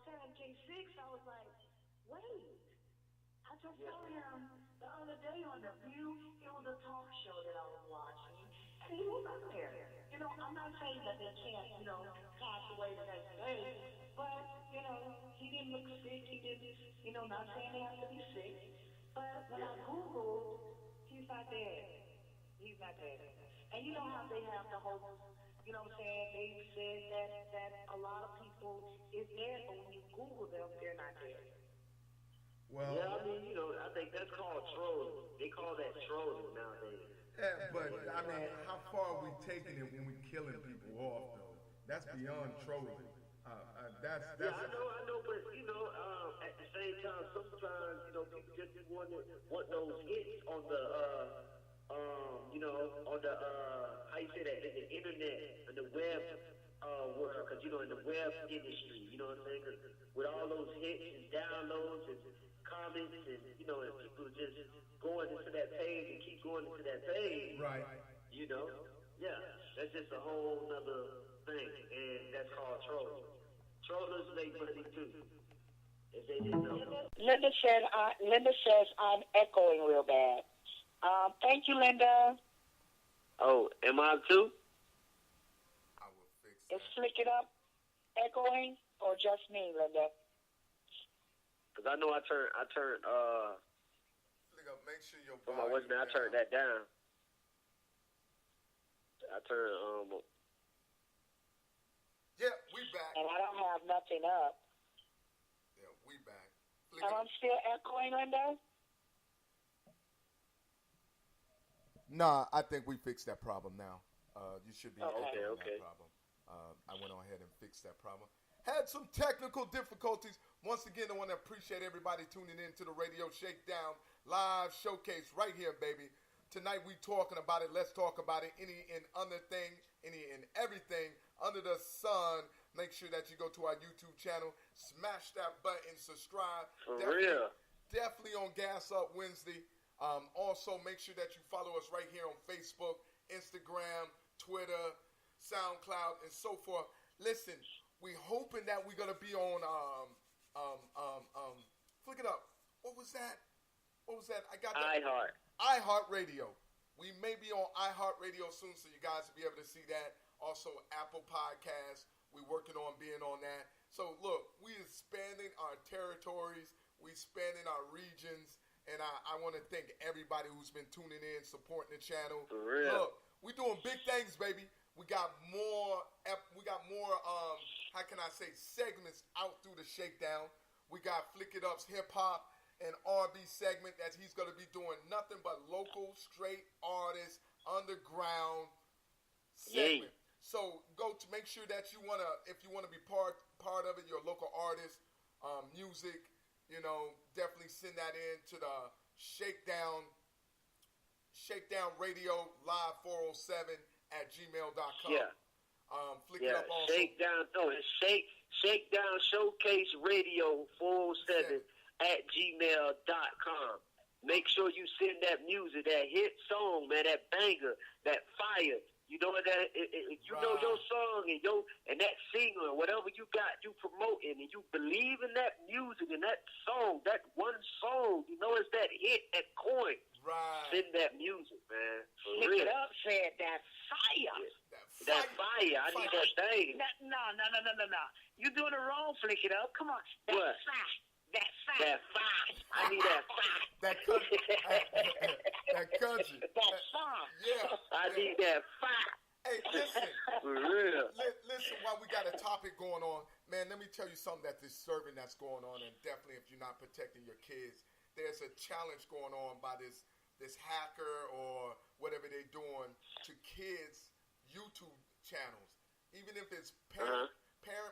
turned J6, I was like, wait. I just saw him the other day on The View. It was a talk show that I was watching, and he was up there. I'm not saying that they can't, pass away the next day, but, he didn't look sick. He didn't, not saying they have to be sick. But when I Googled, he's not dead. He's not dead. And you know how they have the whole, what I'm saying? They said that a lot of people is dead, but when you Google them, they're not dead. Well, Yeah, I mean, I think that's called trolling. They call that trolling nowadays. yeah, but I mean, how far are we taking it when we killing people off though? That's beyond trolling. Yeah, I know, but at the same time, sometimes people just want those hits on the on the how you say that, in the internet and the web world, because in the web industry, you know what I'm saying? 'Cause with all those hits and downloads and comments and and people just going into that page and keep going into that page, right. Yeah, that's just a whole nother thing, and that's called trolling. Trollers make money too, if they didn't know. Linda says I'm echoing real bad. Thank you, Linda. Oh, am I too? I will fix that. Is Flick It Up echoing or just me, Linda? Because I know I turned Flick Up, make sure your for my voice now, I turned that down. I turned Yeah, we back. And I don't have nothing up. Yeah, we back. And I'm still echoing, Linda? Nah, I think we fixed that problem now. You should be Okay. that problem. I went on ahead and fixed that problem. Had some technical difficulties. Once again, I want to appreciate everybody tuning in to the Radio Shakedown live showcase right here, baby. Tonight we talking about it. Let's talk about it. Any and everything under the sun. Make sure that you go to our YouTube channel, smash that button, subscribe. For real. Definitely on Gas Up Wednesday. Also, make sure that you follow us right here on Facebook, Instagram, Twitter, SoundCloud, and so forth. Listen, we hoping that we're gonna be on Flick It Up. What was that? I got that. iHeartRadio. We may be on iHeartRadio soon, so you guys will be able to see that. Also, Apple Podcasts. We're working on being on that. So look, we expanding our territories. We expanding our regions. And I want to thank everybody who's been tuning in, supporting the channel. For real. Look, we're doing big things, baby. We got more. How can I say, segments out through the Shakedown. We got Flick It Up's hip hop and R&B segment that he's gonna be doing nothing but local, straight artists, underground segment. Yeah. So go to make sure that if you wanna be part of it, you're a local artist, music. Definitely send that in to the Shakedown Radio Live 407 at gmail.com. Yeah. Flick It Up also. Shakedown Showcase Radio 407 at gmail.com. Make sure you send that music, that hit song, man, that banger, that fire. You know that know your song and that singer, whatever you got, you promoting, and you believe in that music and that song, that one song. It's that hit, that coin. Right. Send that music, man. For Flick real. It Up said that fire. That fire. I need that thing. No. You doing it wrong, Flick It Up. Come on. That What? fire. That fire. That fire. I need that fire. That country. That country. That song. Yeah. I need that fire. Hey, listen. For real. Listen, while we got a topic going on, man, let me tell you something that's disturbing that's going on, and definitely if you're not protecting your kids, there's a challenge going on by this hacker or whatever they're doing to kids' YouTube channels. Even if it's parent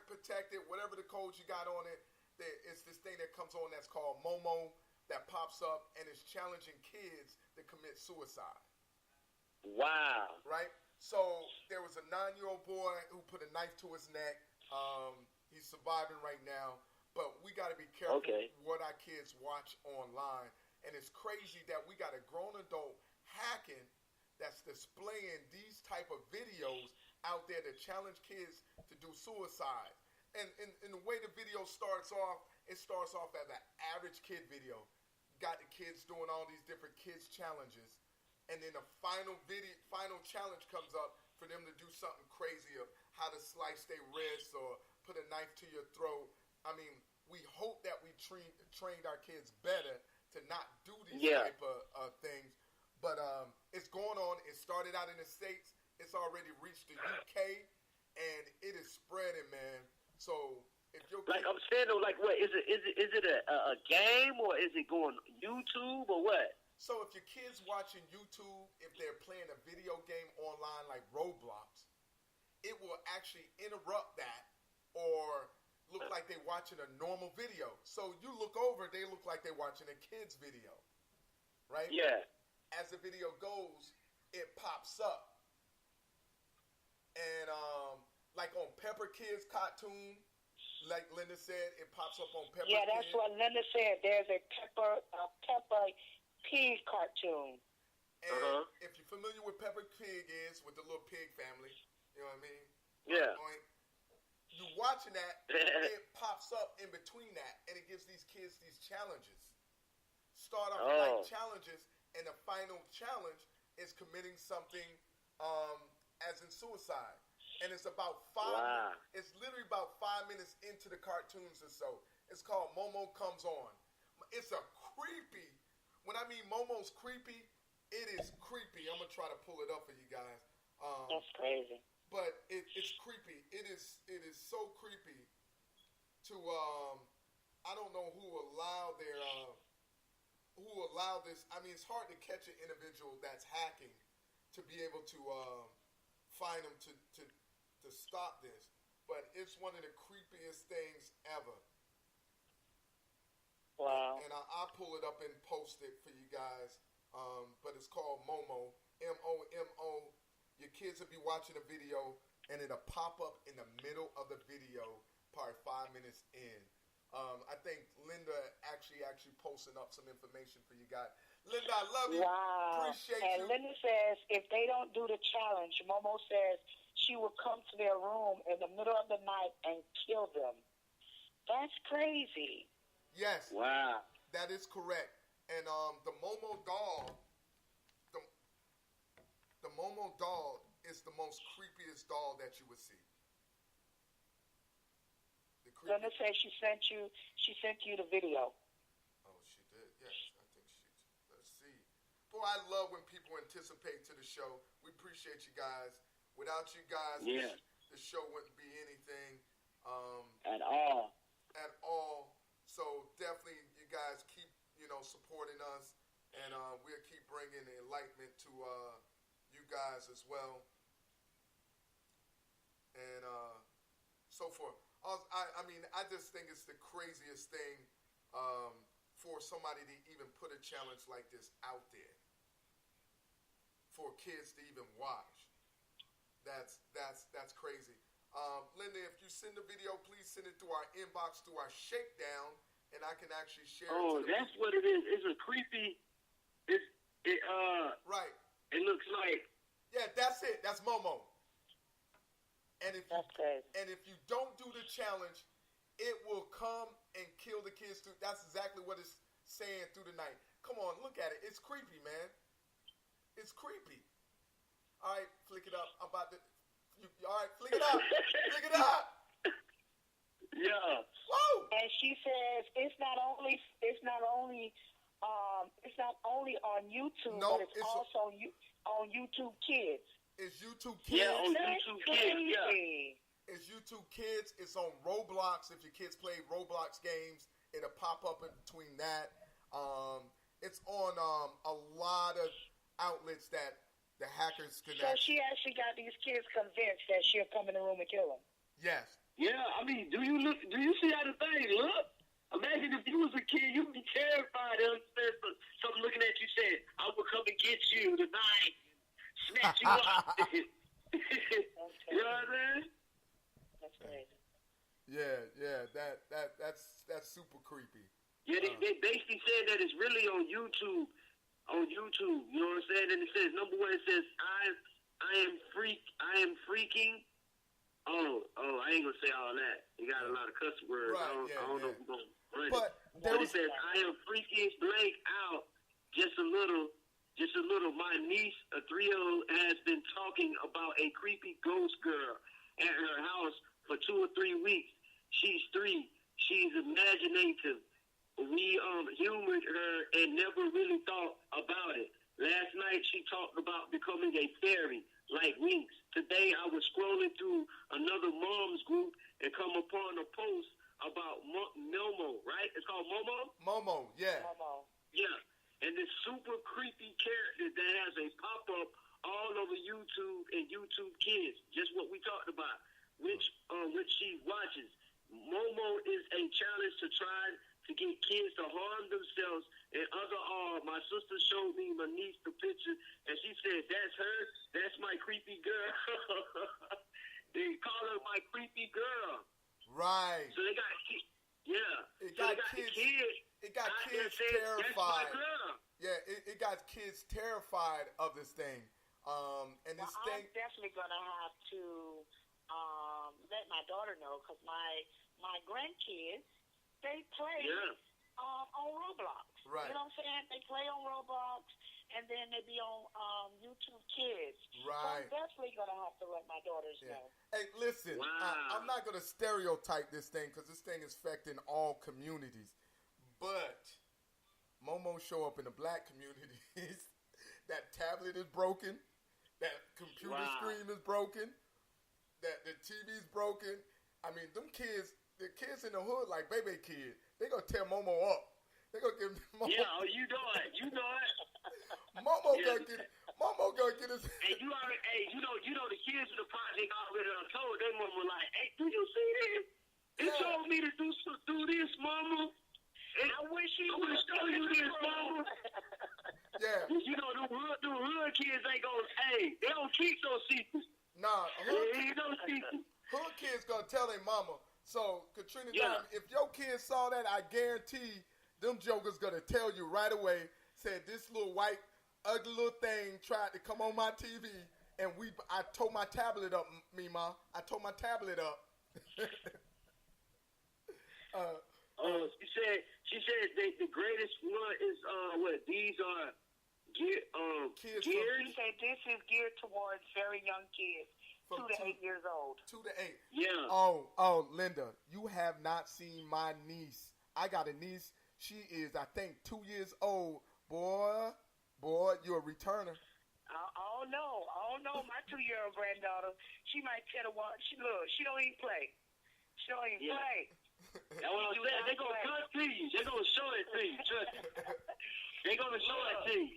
protected, whatever the codes you got on it, it's this thing that comes on that's called Momo that pops up and is challenging kids to commit suicide. Wow. Right? So there was a 9-year-old boy who put a knife to his neck. He's surviving right now. But we got to be careful what our kids watch online. And it's crazy that we got a grown adult hacking that's displaying these type of videos out there to challenge kids to do suicide. and the way the video starts off, it starts off as an average kid video. Got the kids doing all these different kids challenges, and then the final challenge comes up for them to do something crazy of how to slice their wrists or put a knife to your throat. I mean, we hope that we trained our kids better to not do these type of things. But it's going on. It started out in the States. It's already reached the UK, and it is spreading, man. So if you're I'm saying though, like what is it a game or is it going YouTube or what? So if your kids watching YouTube, if they're playing a video game online like Roblox, it will actually interrupt that or look like they're watching a normal video. So you look over, they look like they're watching a kid's video, right? Yeah. As the video goes, it pops up. And like on Pepper Kids cartoon, like Linda said, it pops up on Pepper Kids. Yeah, that's what Linda said. There's a Pepper Pig cartoon. And if you're familiar with Peppa Pig is, with the little pig family, you know what I mean? Yeah. You watching that, it pops up in between that, and it gives these kids these challenges. Start off like challenges, and the final challenge is committing something as in suicide. And it's about it's literally about 5 minutes into the cartoons or so. It's called Momo Comes On. It's a creepy, when I mean Momo's creepy, it is creepy. I'm going to try to pull it up for you guys. That's crazy. But it's creepy. It is so creepy to, I don't know who allowed this. I mean, it's hard to catch an individual that's hacking to be able to find them to stop this. But it's one of the creepiest things ever. Wow. And I'll pull it up and post it for you guys. But it's called Momo, M-O-M-O. Your kids will be watching a video, and it'll pop up in the middle of the video, probably 5 minutes in. I think Linda actually posting up some information for you guys. Linda, I love you. Wow. Appreciate and you. Linda says if they don't do the challenge, Momo says she will come to their room in the middle of the night and kill them. That's crazy. Yes. Wow. That is correct. And the Momo doll, the Momo doll is the most creepiest doll that you would see. Linda says she sent you the video. Oh, she did. Yes, I think she. Let's see. Boy, I love when people anticipate to the show. We appreciate you guys. Without you guys, the show wouldn't be anything. At all. At all. So definitely, you guys keep supporting us, and we'll keep bringing enlightenment to you guys as well, and so forth. I mean, I just think it's the craziest thing for somebody to even put a challenge like this out there for kids to even watch. That's crazy. Linda, if you send the video, please send it through our inbox, through our shakedown, and I can actually share it. Oh, that's what it is. It's a creepy. Right. It looks like. Yeah, that's it. That's Momo. And if you don't do the challenge, it will come and kill the kids too. That's exactly what it's saying through the night. Come on, look at it. It's creepy, man. It's creepy. All right, flick it up. I'm about to. All right, flick it up. Flick it up. Yeah. Woo! And she says it's not only on YouTube, No, but it's also on YouTube Kids. It's YouTube Kids. Yeah, on YouTube Kids. Yeah. It's YouTube Kids. It's on Roblox. If your kids play Roblox games, it'll pop up in between that. It's on a lot of outlets that the hackers can. So she actually got these kids convinced that she'll come in the room and kill them. Yes. Yeah, I mean, do you see how the thing look? Imagine if you was a kid, you'd be terrified of something looking at you saying, I will come and get you tonight, snatch you up. You know what I mean? That's crazy. Yeah, that's super creepy. Yeah, they basically said that it's really on YouTube. You know what I'm saying? And it says, number one, it says, I am freaking I ain't gonna say all that. You got a lot of cuss words. Right, I don't know if we're gonna run But it. there But was it says, I am freakish blank out just a little. My niece, a 3-year-old, has been talking about a creepy ghost girl at her house for 2 or 3 weeks. She's 3. She's imaginative. We humored her and never really thought about it. Last night she talked about becoming a fairy, like Winx. Today I was scrolling through another mom's group and come upon a post about Momo, right? It's called Momo? Momo, yeah. Momo. Yeah. And this super creepy character that has a pop-up all over YouTube and YouTube Kids, just what we talked about, which she watches. Momo is a challenge to try to get kids to harm themselves and other all. My sister showed me my niece the picture, and she said, that's her. That's my creepy girl. They call her my creepy girl. Right. So they got kids. Yeah. It got kids. It got kids terrified. Yeah, it got kids terrified of this thing. And this thing. I'm definitely gonna have to let my daughter know because my grandkids they play on Roblox. Right. You know what I'm saying? They play on Roblox and then they be on YouTube Kids. Right. So I'm definitely gonna have to let my daughters know. Hey, listen, I'm not gonna stereotype this thing because this thing is affecting all communities, but Momo show up in the black communities. That tablet is broken. That computer screen is broken. That the TV's broken. I mean, them kids, the kids in the hood like Baby Kid, they gonna tear Momo up. They gonna give Momo. Yeah, you know it. You know it. Momo gonna get his. Hey, you know the kids in the project already told their mama like, hey, do you see this? He told me to do this, mama. And I wish he would show you this, mama. Yeah. You know, the hood kids ain't gonna, they don't keep those secrets. Nah, Hood kids gonna tell their mama. So, Katrina, if your kids saw that, I guarantee them jokers gonna tell you right away, said this little white, ugly little thing tried to come on my TV, and I tore my tablet up, Mima. I tore my tablet up. She said the greatest one is these are kids. She said this is geared towards very young kids, 2 to 8 years old. 2 to 8. Yeah. Oh, Linda, you have not seen my niece. I got a niece. She is, I think, 2 years old. Boy, you're a returner. Oh no, my 2-year-old granddaughter, she might tell her what she don't even play. She don't even play. That's what I'm saying. They're gonna cut to you. They're gonna show it to you. Trust me. They're gonna show it to you.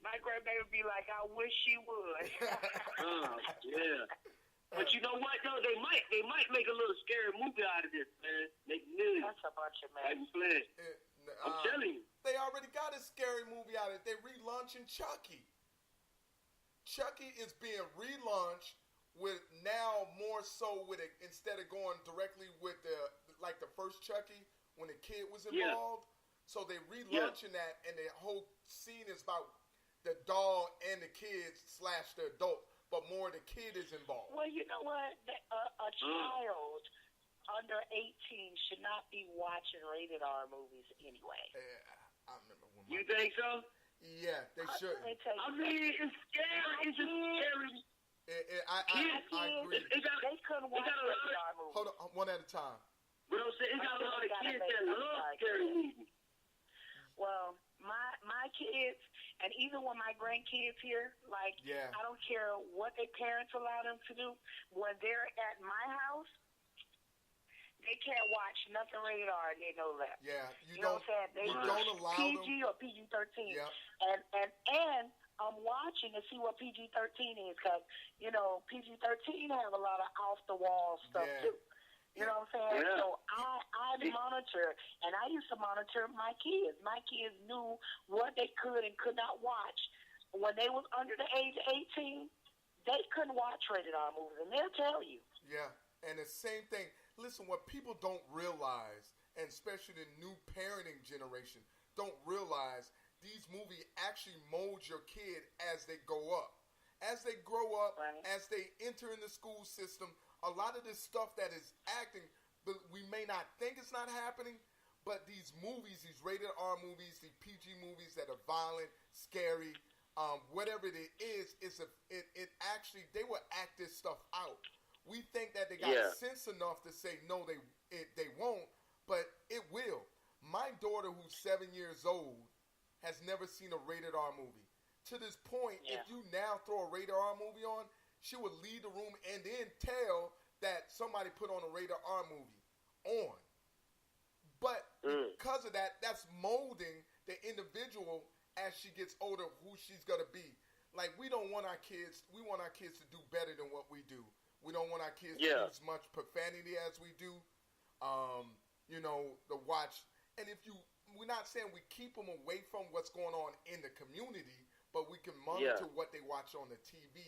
My grandbaby be like, I wish she would. Yeah. But you know what though? They might make a little scary movie out of this, man. Make millions. That's a bunch of man. I'm telling you. They already got a scary movie out of it. They relaunching Chucky. Chucky is being relaunched with now more so with it instead of going directly with the first Chucky when the kid was involved. So they relaunching that, and the whole scene is about the doll and the kids / the adult, but more the kid is involved. Well, you know what? A child under 18 should not be watching rated R movies anyway. I remember when you think so? Yeah, they should. I mean, it's scary. It's just scary. I agree. They couldn't watch rated R movies. Hold on, one at a time. But I'm saying, it's got a lot of kids that love scary movies. Well, my kids, and even when my grandkids here, like, I don't care what their parents allow them to do. When they're at my house, they can't watch nothing rated R, and they know that. Yeah, you know what I'm saying? You don't allow PG them. or PG-13. Yeah. And I'm watching to see what PG-13 is, because, you know, PG-13 have a lot of off-the-wall stuff, too. You know what I'm saying? Yeah. So I monitor, and I used to monitor my kids. My kids knew what they could and could not watch. When they was under the age of 18, they couldn't watch rated R movies, and they'll tell you. Yeah, and the same thing. Listen, what people don't realize, and especially the new parenting generation, don't realize these movies actually mold your kid as they go up. As they grow up, as they entering the school system, a lot of this stuff that is acting, we may not think it's not happening, but these movies, these rated R movies, these PG movies that are violent, scary, whatever it is, it actually, they will act this stuff out. We think that they got sense enough to say no, they won't, but it will. My daughter, who's 7 years old, has never seen a rated R movie. To this point, if you now throw a rated R movie on, she would leave the room and then tell that somebody put on a rated R movie on. But because of that, that's molding the individual as she gets older, who she's going to be. Like, we don't want our kids, we want our kids to do better than what we do. We don't want our kids to use as much profanity as we do, to watch. And we're not saying we keep them away from what's going on in the community, but we can monitor what they watch on the TV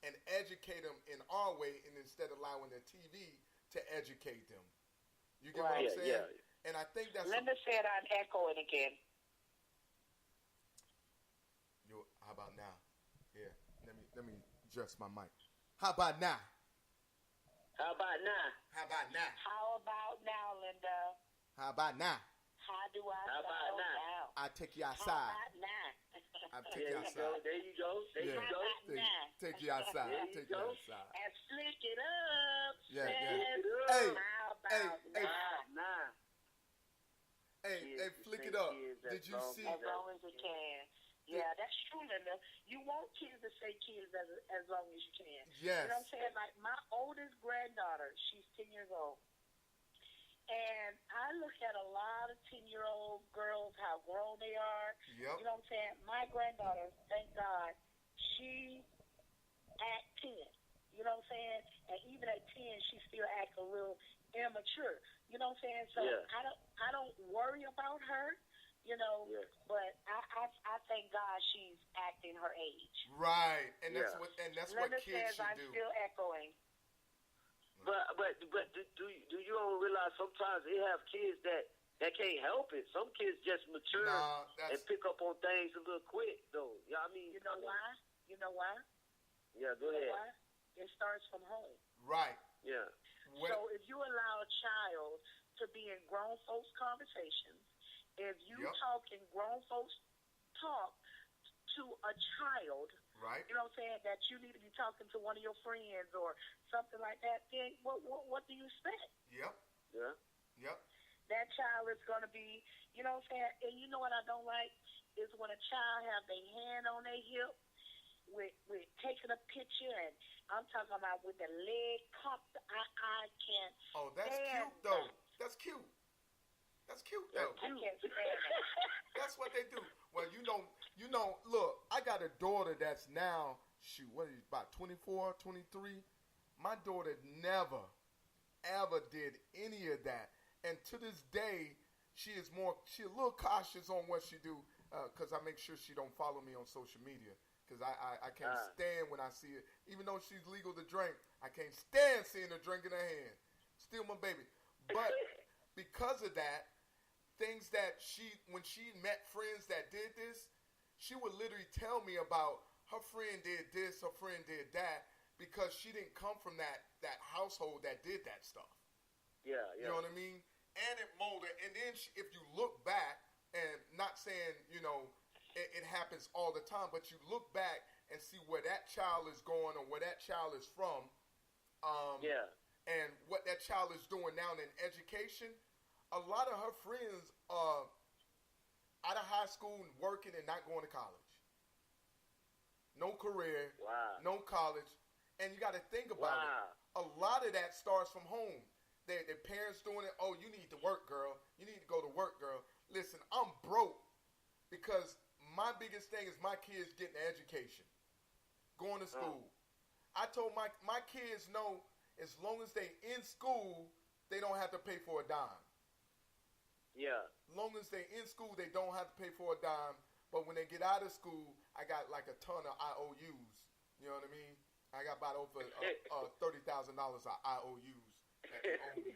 and educate them in our way, and instead of allowing the TV to educate them. You get what I'm saying? Yeah. And I think that's... Linda said I'm echoing again. How about now? Here, let me adjust my mic. How about now? How about now? How about now? How about now, Linda? How about now? How do I How about now? I take you outside. How about now? I take you outside. There you go. There you go. Take you outside. Take you outside. And flick it up. Yeah. Hey, how about now? Hey, flick it up. Did you see? As long as it can. Yeah, that's true, Linda. You want kids to say kids as long as you can. Yes. You know what I'm saying? Like, my oldest granddaughter, she's 10 years old. And I look at a lot of 10-year-old girls, how grown they are. Yep. You know what I'm saying? My granddaughter, thank God, she at 10. You know what I'm saying? And even at 10, she still acts a little immature. You know what I'm saying? So I don't worry about her. But I thank God she's acting her age. Right, and that's what Linda kids says I'm should do. Still echoing. But do you all realize sometimes they have kids that can't help it? Some kids just mature and pick up on things a little quick, though. Yeah, I mean, you know why? You know why? Yeah, go ahead. Why? It starts from home. Right. Yeah. So if you allow a child to be in grown folks' conversations, if you talk in grown folks talk to a child, right? You know what I'm saying, that you need to be talking to one of your friends or something like that, then what do you expect? Yep. Yeah. Yep. That child is going to be, you know what I'm saying, and you know what I don't like is when a child have their hand on their hip with taking a picture, and I'm talking about with the leg cocked. I can't. Oh, that's cute though. That's cute. That's cute though. I can't stand that. That's what they do. Well, you know, look, I got a daughter that's now, what is about 24, 23. My daughter never, ever did any of that. And to this day, she a little cautious on what she do, because I make sure she don't follow me on social media. Because I can't stand when I see it. Even though she's legal to drink, I can't stand seeing her drink in her hand. Still my baby. But because of that, things that when she met friends that did this, she would literally tell me about her friend did this, her friend did that, because she didn't come from that household that did that stuff. Yeah. You know what I mean? And it molded. And then if you look back, and not saying, it happens all the time, but you look back and see where that child is going or where that child is from, and what that child is doing now in education. A lot of her friends are out of high school and working and not going to college. No career, no college. And you got to think about it. A lot of that starts from home. Their parents doing it. Oh, you need to work, girl. You need to go to work, girl. Listen, I'm broke because my biggest thing is my kids getting an education, going to school. I told my kids know as long as they in school, they don't have to pay for a dime. Yeah. As long as they in school, they don't have to pay for a dime. But when they get out of school, I got like a ton of IOUs. You know what I mean? I got about over $30,000 of IOUs that they owe me.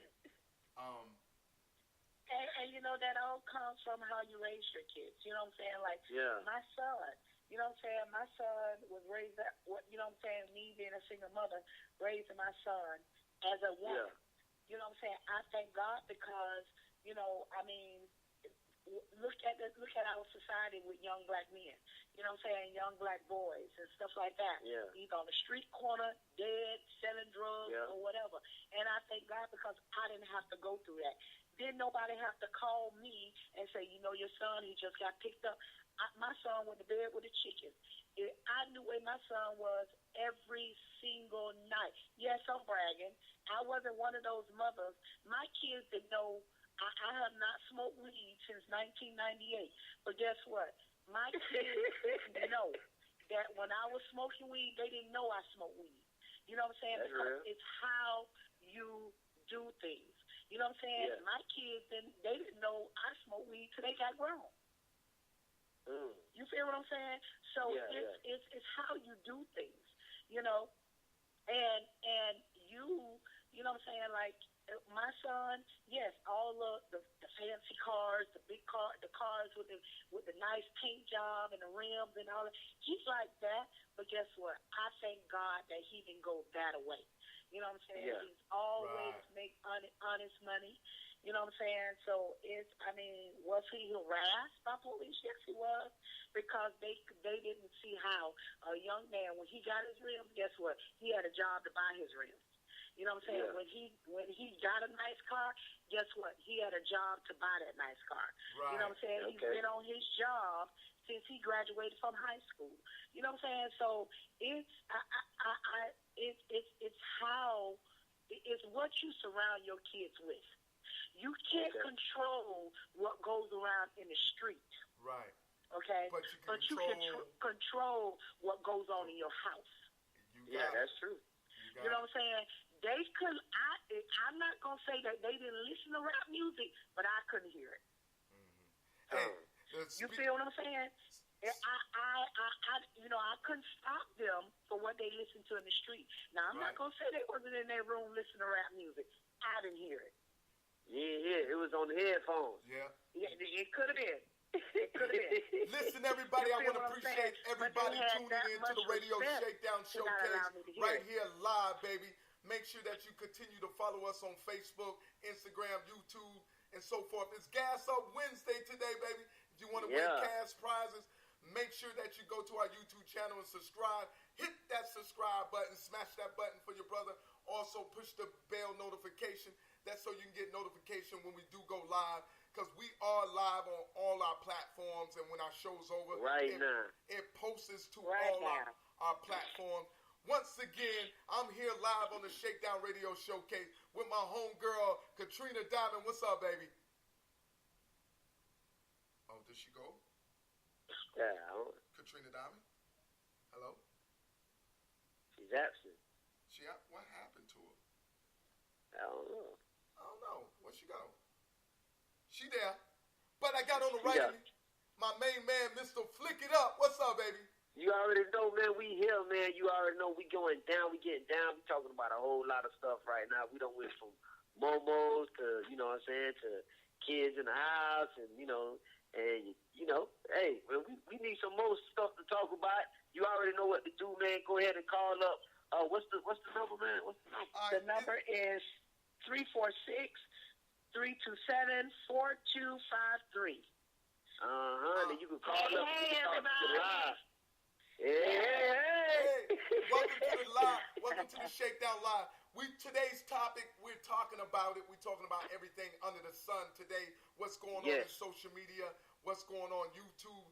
And that all comes from how you raise your kids. You know what I'm saying? Like, my son, You know what I'm saying? My son was raised up, you know what I'm saying? Me being a single mother, raising my son as a woman. Yeah. You know what I'm saying? I thank God because, you know, I mean, look at our society with young black men. You know what I'm saying? Young black boys and stuff like that. Yeah. Either on the street corner, dead, selling drugs or whatever. And I thank God because I didn't have to go through that. Didn't nobody have to call me and say, you know, your son, he just got picked up. My son went to bed with a chicken. I knew where my son was every single night. Yes, I'm bragging. I wasn't one of those mothers. My kids didn't know. I have not smoked weed since 1998. But guess what? My kids didn't know that when I was smoking weed, they didn't know I smoked weed. You know what I'm saying? That's because real. it's how you do things. You know what I'm saying? Yeah. My kids, they didn't know I smoked weed till they got grown. You feel what I'm saying? So it's how you do things, you know. And you know what I'm saying? Like my son, yes, all the fancy cars, the big the cars with the nice paint job and the rims and all that. He's like that, but guess what? I thank God that he didn't go that away. You know what I'm saying? Yeah. He's always make honest money. You know what I'm saying? So was he harassed by police? Yes, he was, because they didn't see how a young man, when he got his rims, guess what? He had a job to buy his rims. You know what I'm saying? Yeah. When he got a nice car, guess what? He had a job to buy that nice car. Right. You know what I'm saying? Okay. He's been on his job since he graduated from high school. You know what I'm saying? So it's what you surround your kids with. You can't control what goes around in the street. Right. Okay? But you can control what goes on in your house. That's true. You know what I'm saying? I'm not going to say that they didn't listen to rap music, but I couldn't hear it. Hey, you feel what I'm saying? I couldn't stop them for what they listened to in the street. Now, I'm not going to say they wasn't in their room listening to rap music. I didn't hear it. Yeah, it was on the headphones. Yeah, it could have been. It could have been. Listen, everybody, I want to appreciate everybody tuning in to the Radio Shakedown Showcase right here live, baby. Make sure that you continue to follow us on Facebook, Instagram, YouTube, and so forth. It's Gas Up Wednesday today, baby. If you want to win cash prizes, make sure that you go to our YouTube channel and subscribe. Hit that subscribe button. Smash that button for your brother. Also, push the bell notification. That's so you can get notification when we do go live. Because we are live on all our platforms. And when our show's over, it posts to all our platforms. Once again, I'm here live on the Shakedown Radio Showcase with my homegirl, Katrina Diamond. What's up, baby? Oh, did she go? Yeah. Katrina Diamond? Hello? She's absent. What happened to her? I don't know. Where'd she go? She there. But I got on the right of me, my main man, Mr. Flick It Up. What's up, baby? You already know, man, we here, man. You already know we going down. We getting down. We talking about a whole lot of stuff right now. We done went from momos to, you know what I'm saying, to kids in the house and, hey, man, we need some more stuff to talk about. You already know what to do, man. Go ahead and call up. What's the number, man? What's the number? The number is 346-327-4253. Then you can call up. Hey, everybody. Hey. Welcome to the Shakedown Live. Today's topic, we're talking about it. We're talking about everything under the sun today. What's going on in social media? What's going on YouTube?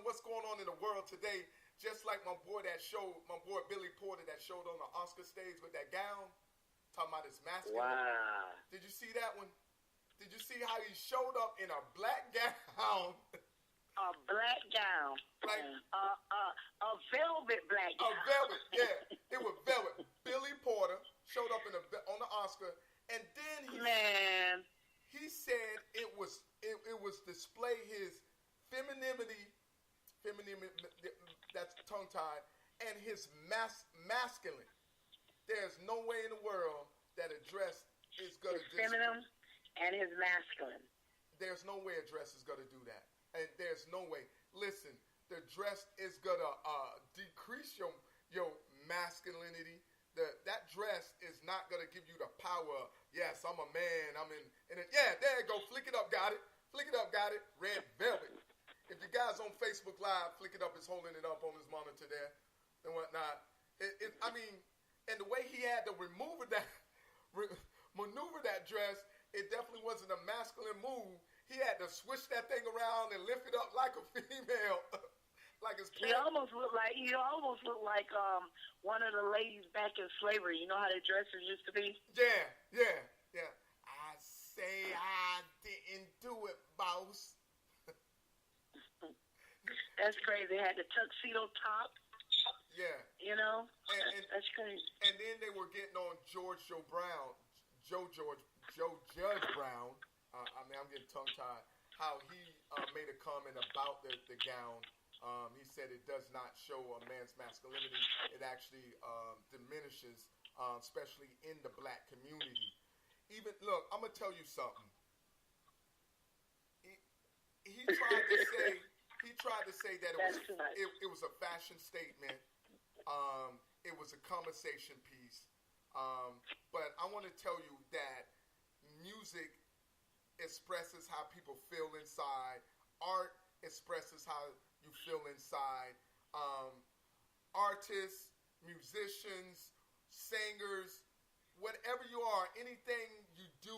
What's going on in the world today? Just like my boy Billy Porter that showed on the Oscar stage with that gown, talking about his masculine. Wow. Did you see that one? Did you see how he showed up in a black gown? A black gown. Like a velvet black gown. A velvet, yeah. It was velvet. Billy Porter showed up on the Oscar, and then he said it was display his femininity, that's tongue-tied, and his masculine. There's no way in the world that a dress is going to display. Feminine and his masculine. There's no way a dress is going to do that. And there's no way. Listen, the dress is gonna decrease your masculinity. That dress is not gonna give you the power. Yes, I'm a man. I'm in it. Yeah, there you go. Flick it up, got it. Flick it up, got it. Red Velvet. If you guys on Facebook Live, Flick It Up is holding it up on his monitor there and whatnot. I mean, and the way he had to maneuver that dress, it definitely wasn't a masculine move. He had to switch that thing around and lift it up like a female, like his He almost looked like one of the ladies back in slavery. You know how their dresses used to be? Yeah. I say I didn't do it, boss. That's crazy. They had the tuxedo top. Yeah. You know? And that's crazy. And then they were getting on Judge Brown. I mean, I'm getting tongue-tied. How he made a comment about the gown. He said it does not show a man's masculinity. It actually diminishes, especially in the black community. Look, I'm going to tell you something. He tried to say that it was a fashion statement. It was a conversation piece. But I want to tell you that music expresses how people feel inside. Art expresses how you feel inside. Artists, musicians, singers, whatever you are, anything you do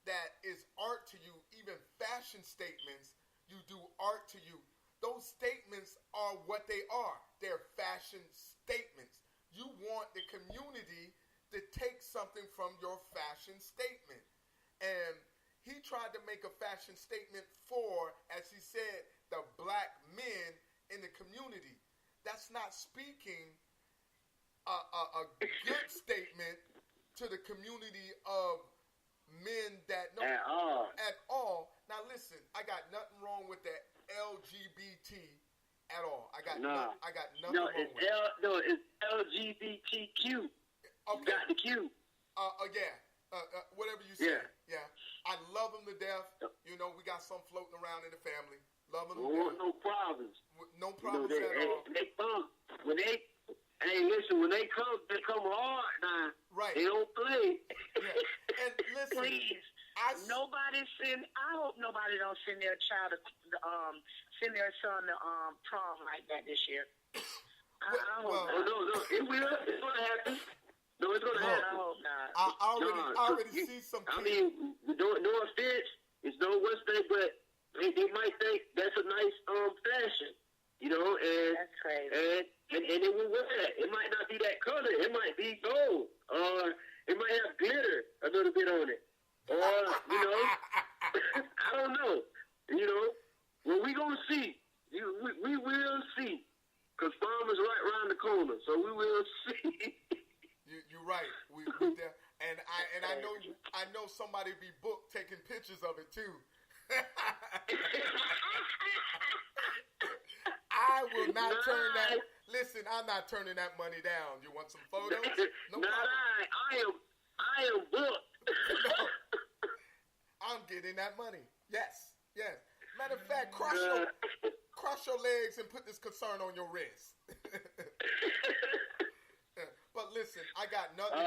that is art to you, even fashion statements, you do art to you. Those statements are what they are. They're fashion statements. You want the community to take something from your fashion statement. And he tried to make a fashion statement for, as he said, the black men in the community. That's not speaking a good statement to the community of men that know at all. Now listen, I got nothing wrong with the LGBT at all. I got nothing wrong with it. It's LGBTQ. Okay. You got the Q. Whatever you say. Yeah. I love them to death. You know, we got some floating around in the family. Loving them to death. No problems. No problems at all. When they come hard now. Right. They don't play. Yeah. And listen, please. I hope nobody don't send their child send their son to prom like that this year. I hope not. No, it will. It's gonna happen. No, it's gonna happen. I hope not. I already see some kids. I mean, no offense. It's no worse thing, but they might think that's a nice fashion, you know, and that's crazy. And they will wear that. It might not be that color. It might be gold, or it might have glitter a little bit on it, or you know, I don't know. You know, well, we gonna see. We will see, cause prom is right around the corner, so we will see. You're right. And I know somebody be booked taking pictures of it too. I will not turn that. Listen, I'm not turning that money down. You want some photos? No problem. I am booked. No. I'm getting that money. Yes. Matter of fact, cross your legs and put this concern on your wrist. But listen, I got nothing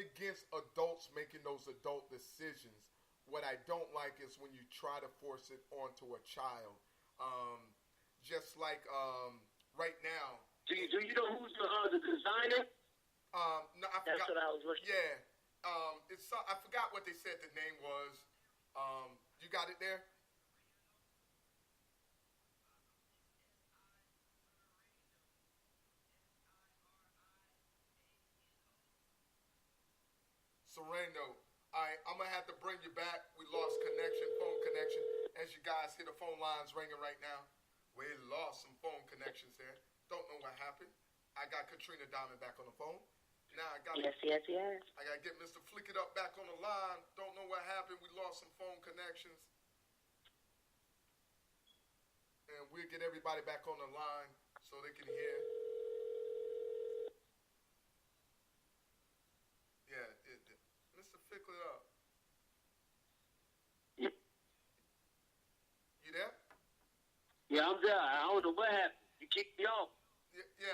against adults making those adult decisions. What I don't like is when you try to force it onto a child. Just like right now. Do you know who's the designer? No, I forgot. That's what I was looking. Yeah, I forgot what they said the name was. You got it there? Sereno. All right, I'm going to have to bring you back. We lost phone connection. As you guys hear the phone lines ringing right now. We lost some phone connections there. Don't know what happened. I got Katrina Diamond back on the phone. Now I got Yes. I got to get Mr. Flick It Up back on the line. Don't know what happened. We lost some phone connections. And we'll get everybody back on the line so they can hear. Yeah, Mr. Flick It Up. You there? Yeah, I'm there. I don't know what happened. You kicked me off. Yeah,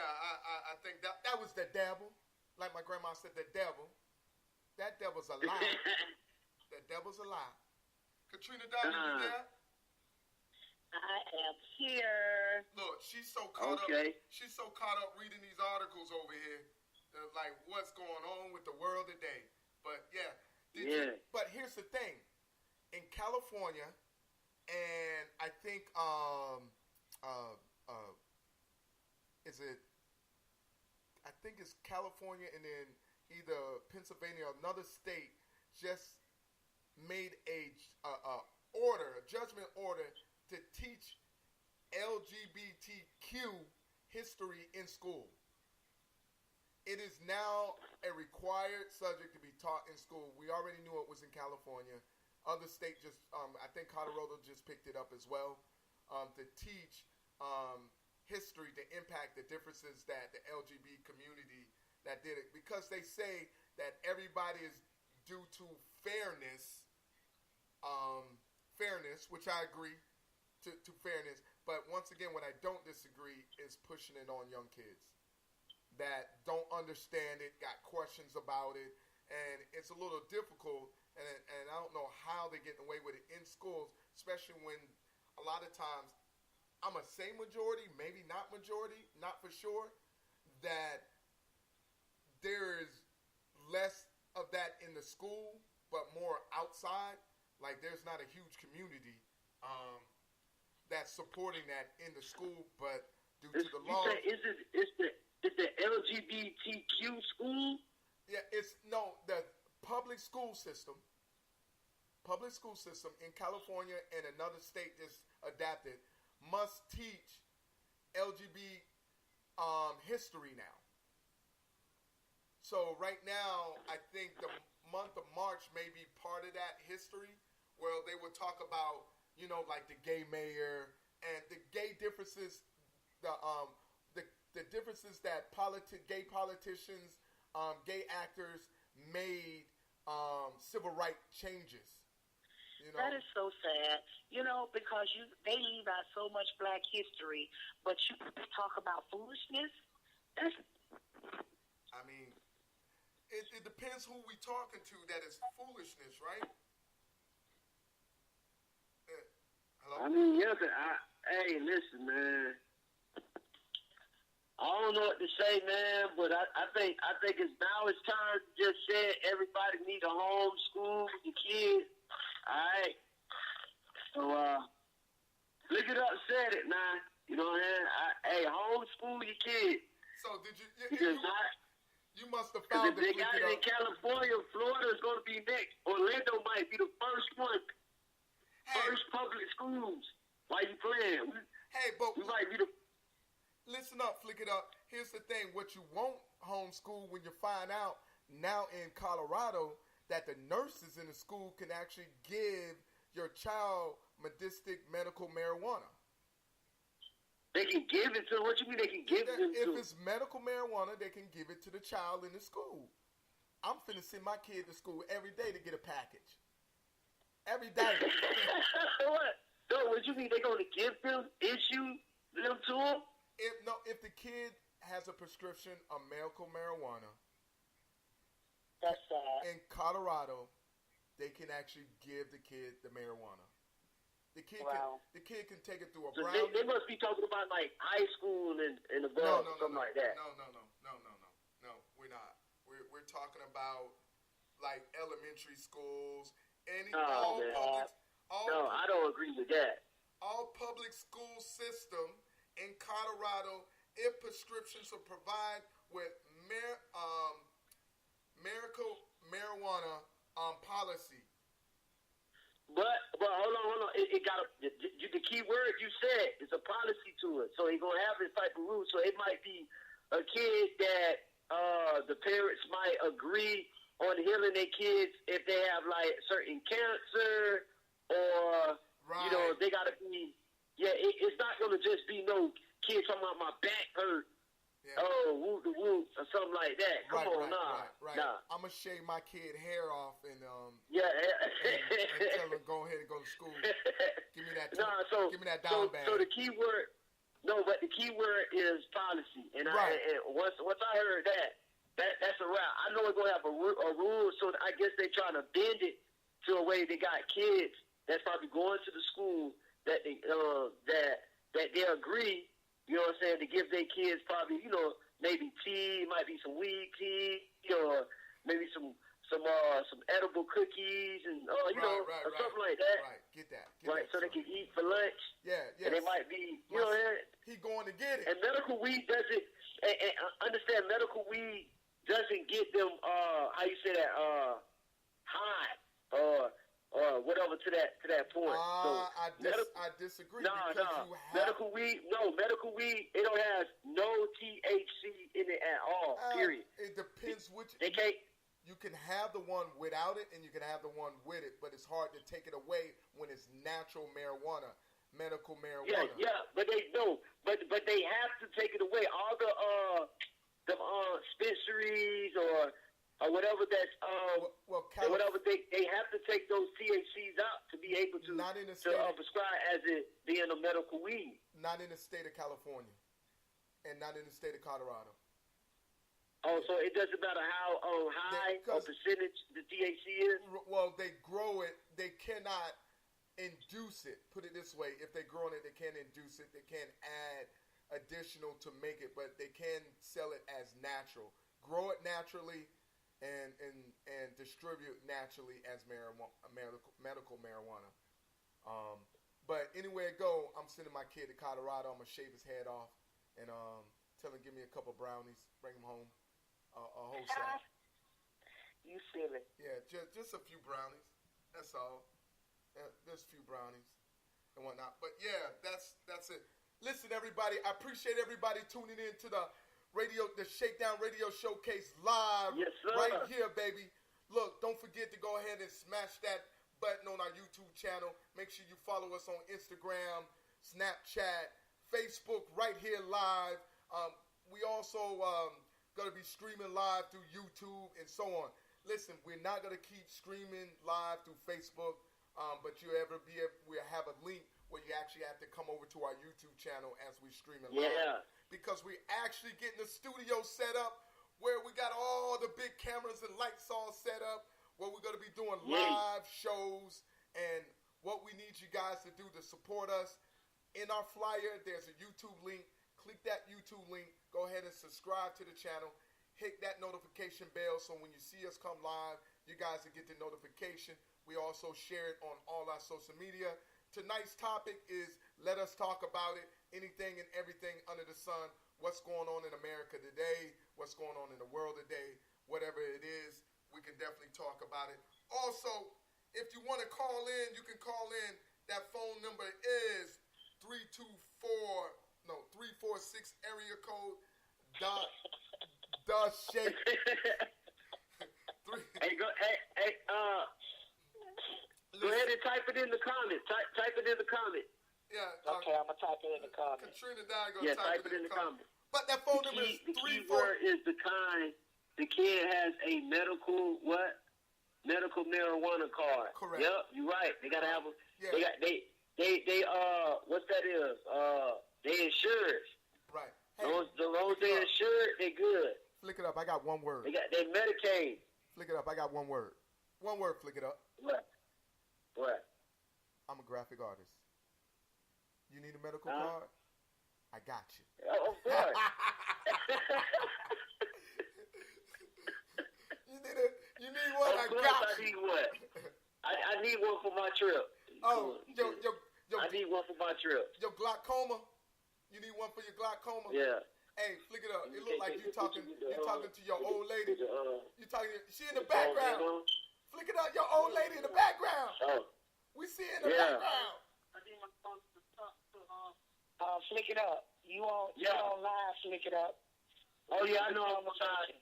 I think that was the devil. Like my grandma said, the devil. That devil's a lie. The devil's a lie. Katrina Diamond, you there? I am here. Look, she's so caught up. She's so caught up reading these articles over here, like what's going on with the world today. But yeah, but here's the thing: in California, and I think is it? I think it's California, and then either Pennsylvania or another state just made a judgment order to teach LGBTQ history in school. It is now a required subject to be taught in school. We already knew it was in California. Other states just, I think Colorado just picked it up as well, to teach history, to impact the differences that the LGBT community that did it, because they say that everybody is due to fairness, which I agree to fairness. But once again, what I don't disagree is pushing it on young kids that don't understand it, got questions about it, and it's a little difficult. And I don't know how they're getting away with it in schools, especially when a lot of times, I'm going to say majority, maybe not majority, not for sure, that there is less of that in the school, but more outside. Like there's not a huge community that's supporting that in the school, but due to the law. Is the LGBTQ school? Yeah, the public school system in California and another state that's adapted must teach LGBT history now. So right now, I think the month of March may be part of that history, where they would talk about, like the gay mayor and the gay differences, the differences that gay politicians, gay actors made civil rights changes. That is so sad, because they leave out so much Black history, but you talk about foolishness. I mean, it depends who we talking to that is foolishness, right? Hello? I mean, hey, listen, man. I don't know what to say, man, but I think it's time to just say everybody need to homeschool the kids. All right. So, look it up, said it, man. You know what I mean? Homeschool your kids. So did you must have found if they got it in California, Florida is going to be next. Orlando might be the first one. First public schools. Why you playing? We might be the... Listen up, Flick It Up. Here's the thing. What you won't homeschool when you find out now in Colorado that the nurses in the school can actually give your child medical marijuana. They can give it to, what you mean they can give it to? If it's medical marijuana, they can give it to the child in the school. I'm finna send my kid to school every day to get a package. Every day. What? So what you mean they going to issue them to them? If the kid has a prescription of medical marijuana, that's sad. In Colorado, they can actually give the kid the marijuana. The kid can take it through a brown. They must be talking about like high school and above, something like that. No. We're not. We're talking about like elementary schools. I don't agree with that. All public school system in Colorado, if prescriptions are provided with medical marijuana policy. But hold on. It got the key word you said is a policy to it. So he's gonna have this type of rule. So it might be a kid that the parents might agree on healing their kids if they have like certain cancer or they gotta be. Yeah, it's not gonna just be no kid talking about my back hurt. Yeah. Oh, whoop the whoop or something like that. Come on, nah. I'm gonna shave my kid hair off and yeah, and tell him go ahead and go to school. Give me that. Give me that down bag. So the key word, but the key word is policy. And right. Once I heard that's a wrap. I know we're gonna have a rule, so I guess they're trying to bend it to a way they got kids that's probably going to the school that they that they agree. You know what I'm saying? To give their kids probably, maybe tea, might be some weed tea, or maybe some edible cookies and something like that. Right, get that. So they can eat for lunch. Yeah. And they might be, he going to get it. And medical weed doesn't. And understand, medical weed doesn't get them. How you say that? High or whatever to that point. I disagree. No. Medical weed, it don't have no THC in it at all. Period. It depends which. They can't. You can have the one without it, and you can have the one with it, but it's hard to take it away when it's natural marijuana, medical marijuana. Yeah, but they have to take it away. All the dispensaries or whatever that's whatever they have to take those THCs out to be able to prescribe as it being a medical weed. Not in the state of California, and not in the state of Colorado. Oh, so it doesn't matter how high or percentage the THC is? Well, they grow it. They cannot induce it. Put it this way. If they're growing it, they can't induce it. They can't add additional to make it, but they can sell it as natural. Grow it naturally and distribute naturally as medical marijuana. But anywhere I go, I'm sending my kid to Colorado. I'm going to shave his head off and tell him give me a couple brownies, bring him home. A whole sack. You silly. Yeah, just a few brownies. That's all. There's a few brownies and whatnot. But yeah, that's it. Listen, everybody, I appreciate everybody tuning in to the Shakedown Radio Showcase live. Yes, sir. Right here, baby. Look, don't forget to go ahead and smash that button on our YouTube channel. Make sure you follow us on Instagram, Snapchat, Facebook, right here live. We also going to be streaming live through YouTube and so on. Listen, we're not going to keep streaming live through Facebook, but we'll have a link where you actually have to come over to our YouTube channel as we stream it live. Yeah. Because we actually getting the studio set up where we got all the big cameras and lights all set up, where we're going to be doing live shows. And what we need you guys to do to support us, in our flyer, there's a YouTube link. Click that YouTube link. Go ahead and subscribe to the channel. Hit that notification bell so when you see us come live, you guys will get the notification. We also share it on all our social media. Tonight's topic is let us talk about it. Anything and everything under the sun. What's going on in America today? What's going on in the world today? Whatever it is, we can definitely talk about it. Also, if you want to call in, you can call in. That phone number is 346 area code shake. Go ahead and type it in the comments. Type it in the comments. Yeah. Okay, I'm gonna type it in the comments. Katrina Diago. Type it in the comments. But that phone number is 34. The key word is the kind. The kid has a medical marijuana card. Correct. Yep, you're right. They gotta have a. Yeah. They what's that is? They insured. Right. Hey, the long as they insured, they good. Flick it up. I got one word. They Medicaid. Flick it up. I got one word. One word. Flick it up. What? I'm a graphic artist. You need a medical card? I got you. Oh, of course. You need one? Of course I need one. I need one for my trip. Oh, I need one for my trip. Your glaucoma? You need one for your glaucoma? Yeah. Hey, flick it up. It look like you talking to your old lady. She in the background. Flick it up, your old lady in the background. Oh. We see her in the background. Flick it up. You on live, flick it up. Oh, yeah, I know I'm trying.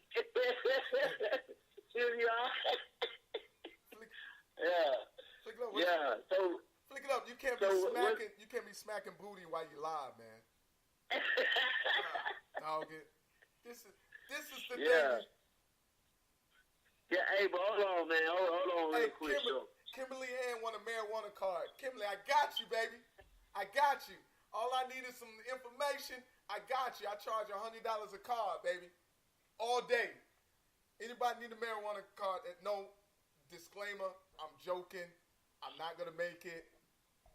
Here we are. Yeah. Flick it up. Yeah. So flick it up. You can't be smacking booty while you live, man. Dog it. This is the thing. Yeah, Hey, but hold on, man. Hold on real quick. Kimberly Ann want a marijuana card. Kimberly, I got you, baby. I got you. All I need is some information. I got you. I charge $100 a card, baby. All day. Anybody need a marijuana card? No, disclaimer, I'm joking. I'm not going to make it.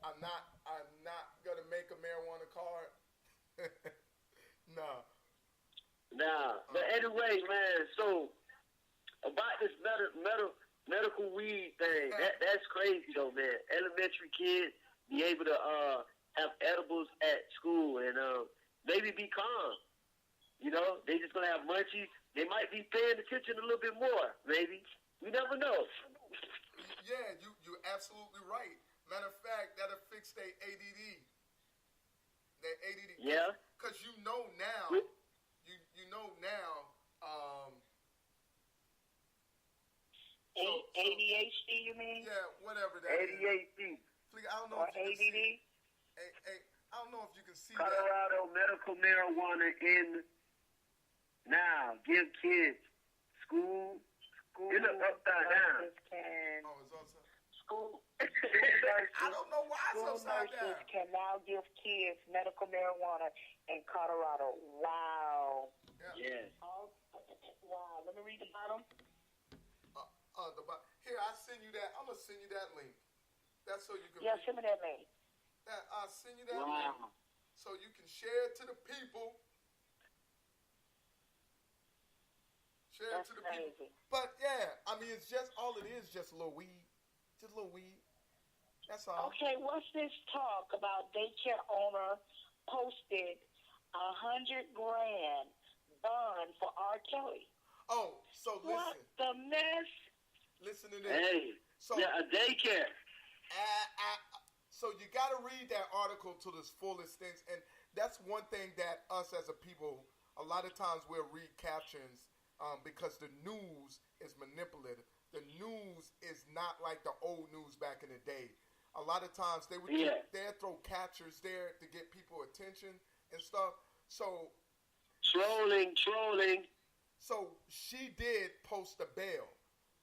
I'm not going to make a marijuana card. No. Nah. But anyway, man, so about this medical weed thing, that's crazy though, man. Elementary kids be able to have edibles at school and maybe be calm. You know, they just gonna have munchies. They might be paying attention a little bit more, maybe. You never know. Yeah, you're absolutely right. Matter of fact, that'll fix their ADD. Their ADD. Yeah. Because you know now, you know now. ADHD, you mean? Yeah, whatever that ADHD. is. I don't know or if you ADD? can see. I don't know if you can see Colorado that. medical marijuana in now. Give kids school. It look upside down. Oh, it's upside. School. I don't know why it's School upside nurses down. can now give kids medical marijuana in Colorado. Wow. Yeah. Wow. Let me read the bottom. Here, I'll send you that. I'm gonna send you that link. That's so you can. Yeah, send me that link. I'll send you that link so you can share it to the people. Share it to the people. But yeah, I mean, it's just all it is, just a little weed, just a little weed. That's all. Okay, what's this talk about? Daycare owner posted $100,000 bond for R. Kelly. Oh, so listen. What the mess? Listen to this. Hey, So yeah, a daycare. So you got to read that article to its full extent, and that's one thing that us as a people, a lot of times we'll read captions because the news is manipulative. The news is not like the old news back in the day. A lot of times they would they'd throw captures there to get people attention and stuff. So Trolling. So she did post a bail,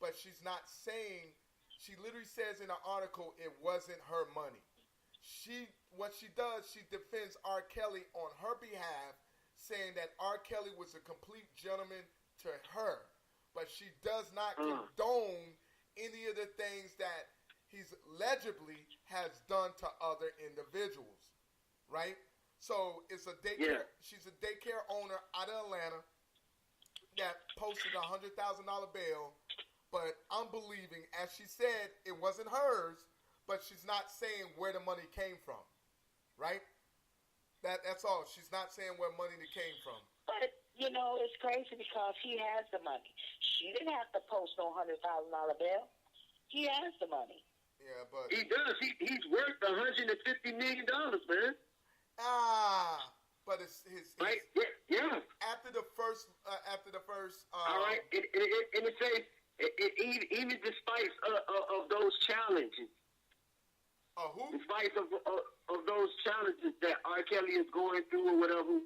but she's not saying. She literally says in the article it wasn't her money. What she does, she defends R. Kelly on her behalf, saying that R. Kelly was a complete gentleman to her, but she does not condone any of the things that he's allegedly has done to other individuals, right? So it's a daycare. Yeah. She's a daycare owner out of Atlanta that posted a $100,000 bail. But I'm believing, as she said, it wasn't hers, but she's not saying where the money came from, right? That's all. She's not saying where money came from. But, you know, it's crazy because he has the money. She didn't have to post no $100,000 bail. He has the money. Yeah, but... He does. He's worth $150 million, man. But it's his... Right? Yeah. After the first... all right. And it says... even despite of those challenges, who? Despite of those challenges that R. Kelly is going through or whatever,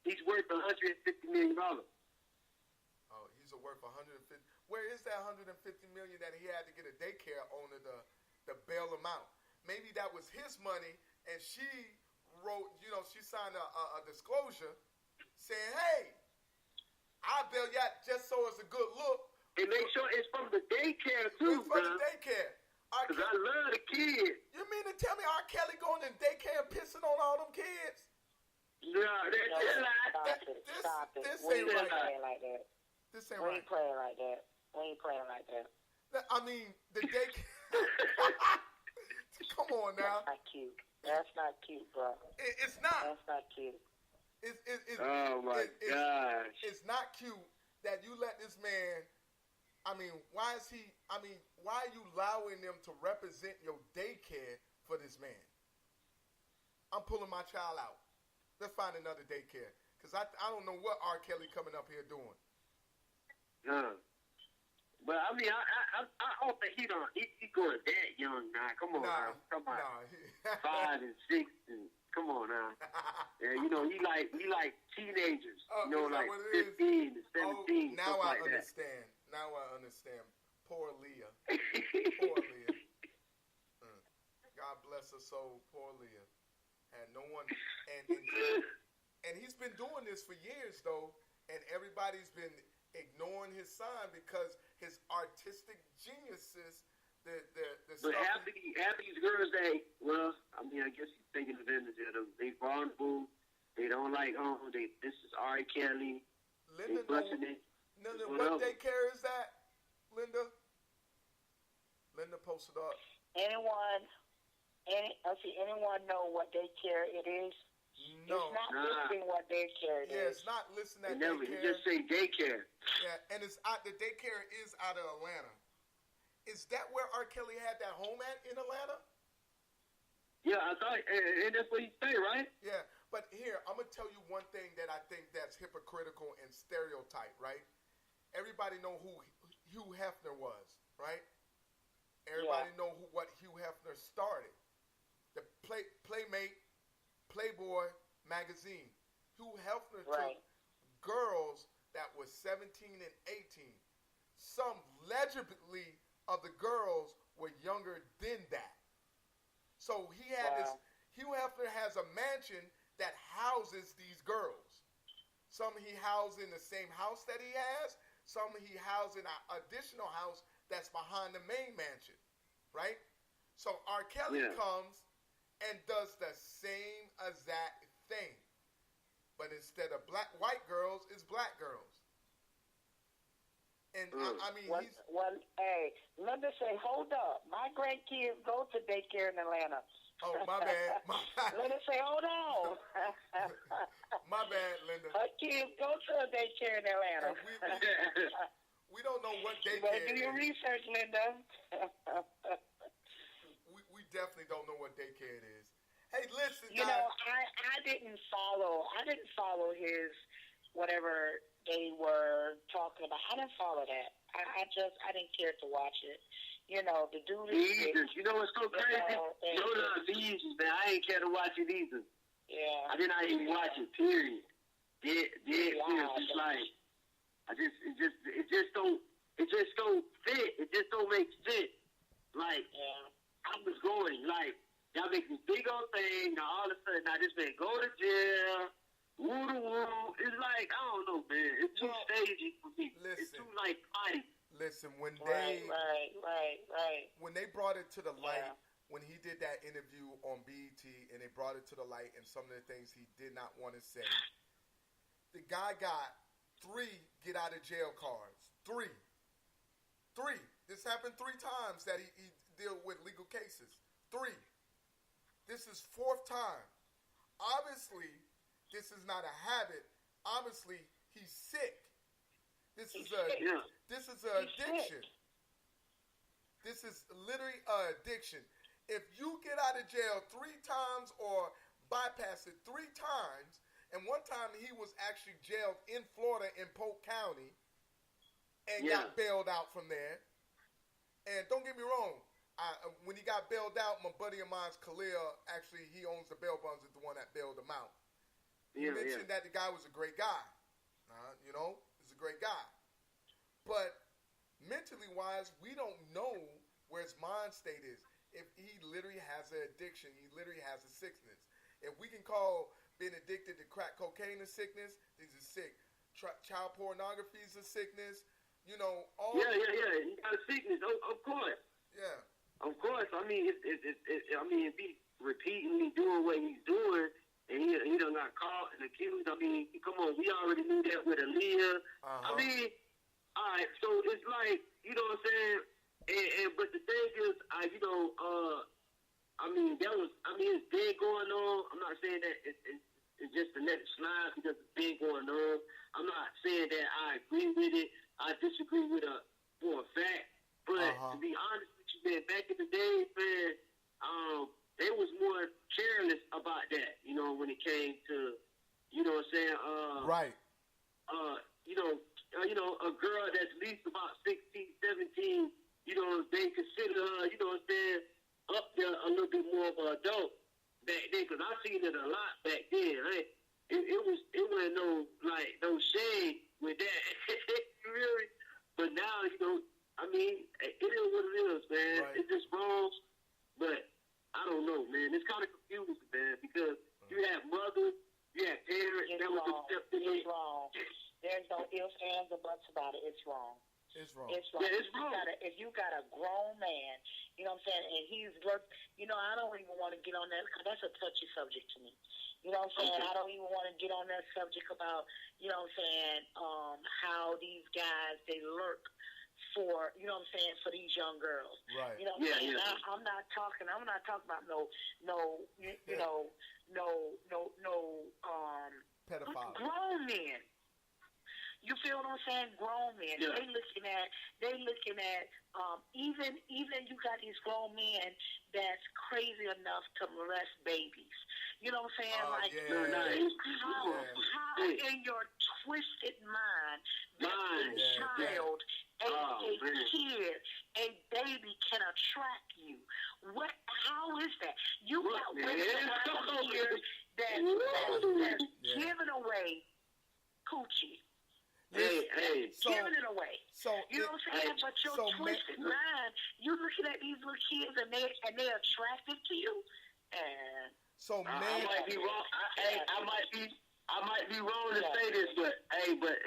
he's worth $150 million. Oh, he's worth $150. Where is that $150 million that he had to get a daycare owner to bail him out? Maybe that was his money, and she wrote, she signed a disclosure saying, "Hey, I'll bail you out just so it's a good look." And make sure it's from the daycare, too, it's from the daycare. Because I love the kids. You mean to tell me R. Kelly going to daycare and pissing on all them kids? No, they're not. Stop it. We ain't playing like that. This ain't right. We ain't playing like that. I mean, the daycare... Come on now. That's not cute, bro. It's not. That's not cute. Oh my gosh. It's not cute that you let this man. Why are you allowing them to represent your daycare for this man? I'm pulling my child out. Let's find another daycare. Because I don't know what R. Kelly coming up here doing. But I don't think he going that young now. Come on, now. 5 and 6, and Come on now. Yeah, you know, he like teenagers. Oh, you know, like 15 to 17. Now I like understand. That. Now I understand. Poor Leah. Poor Leah. God bless her soul. Poor Leah. Had no one. And he's been doing this for years, though, and everybody's been ignoring his sign because his artistic geniuses, the but stuff. But half these girls, I guess he's thinking of them as they vulnerable. They don't like this is R. Kelly. Linda, what daycare is that, Linda? Linda posted up. Anyone know what daycare it is? No. It's not listing what daycare it is. Yeah, it's not listing that daycare. You just say daycare. Yeah, and the daycare is out of Atlanta. Is that where R. Kelly had that home at in Atlanta? Yeah, I thought, and that's what he say, right? Yeah, but here, I'm going to tell you one thing that I think that's hypocritical and stereotype, right? Everybody know who Hugh Hefner was, right? Everybody know what Hugh Hefner started. The Playmate, Playboy magazine. Hugh Hefner took girls that was 17 and 18. Some legibly of the girls were younger than that. So he had this. Hugh Hefner has a mansion that houses these girls. Some he housed in the same house that he has. Some he housed in an additional house that's behind the main mansion, right? So R. Kelly comes and does the same exact thing. But instead of white girls, it's black girls. And I mean, hey, Linda say, hold up. My grandkids go to daycare in Atlanta. Oh, my bad. Linda say, hold on. My bad, Linda. Her kids go to a daycare in Atlanta. We don't know what daycare is. Do your research, Linda. we definitely don't know what daycare it is. Hey, listen, you know, I didn't follow his whatever they were talking about. I didn't follow that. I didn't care to watch it. You know, the dude is you know what's so crazy? Man, I ain't care to watch it either. Yeah. I did not even watch it, period. It's like it just don't fit. It just don't make sense. Like I was going like y'all make this big old thing, now all of a sudden now this man go to jail. Woo-woo. It's like, I don't know, man. It's too stagey for me. Listen, it's too like fight. Listen, when right. When they brought it to the light, when he did that interview on BET and they brought it to the light and some of the things he did not want to say, the guy got 3 get out of jail cards. 3. This happened 3 times that he dealt with legal cases. 3. This is 4th time. Obviously, this is not a habit. Obviously, he's sick. This is an addiction. This is literally an addiction. If you get out of jail 3 times or bypass it 3 times, and one time he was actually jailed in Florida in Polk County and got bailed out from there. And don't get me wrong, when he got bailed out, my buddy of mine's Khalil, actually he owns the bail bonds, is the one that bailed him out. He mentioned that the guy was a great guy. He's a great guy. But mentally wise, we don't know where his mind state is. If he literally has an addiction, he literally has a sickness. If we can call being addicted to crack cocaine a sickness, this is sick. Child pornography is a sickness. You know, all. Yeah. He got a sickness, of course. Yeah. Of course. I mean, if he's repeatedly doing what he's doing, and he done got caught and accused. I mean, come on, we already knew that with Aaliyah. I mean, all right, so it's like, you know what I'm saying? But the thing is, it's been going on. I'm not saying that it's just to let it slide because it's been going on. I'm not saying that I agree with it. I disagree with it for a fact. But to be honest with you, man, back in the day, man, they was more careless about that, when it came to, you know what I'm saying? Right. A girl that's at least about 16, 17, they consider her, you know what I'm saying, up there a little bit more of an adult. back then, because I seen it a lot back then. It wasn't no shade with that. Really. But now, I mean, it is what it is, man. Right. It's just wrong. But I don't know, man. It's kind of confusing, man, because you have mothers, you have parents. It's wrong. It's wrong. There's no ifs, ands, or buts about it. It's wrong. It's wrong. It's wrong. Yeah, it's wrong. If you got a grown man, you know what I'm saying, and he's worked, I don't even want to get on that because that's a touchy subject to me. You know what I'm saying? I don't even want to get on that subject about, you know what I'm saying, how these guys, they lurk for, you know what I'm saying, for these young girls. Right. You know what I'm saying? Yeah. I'm not talking about no pedophile. Grown men. You feel what I'm saying? Grown men. Yeah. They looking at even you got these grown men that's crazy enough to molest babies. You know what I'm saying? How in your twisted mind that a child, a kid, a baby can attract you? How is that? You got women out here that's giving away coochie. Giving it away. You know what I'm saying? But your twisted mind, you looking at these little kids and they're attractive to you. And I might be wrong. I might be wrong to say this, but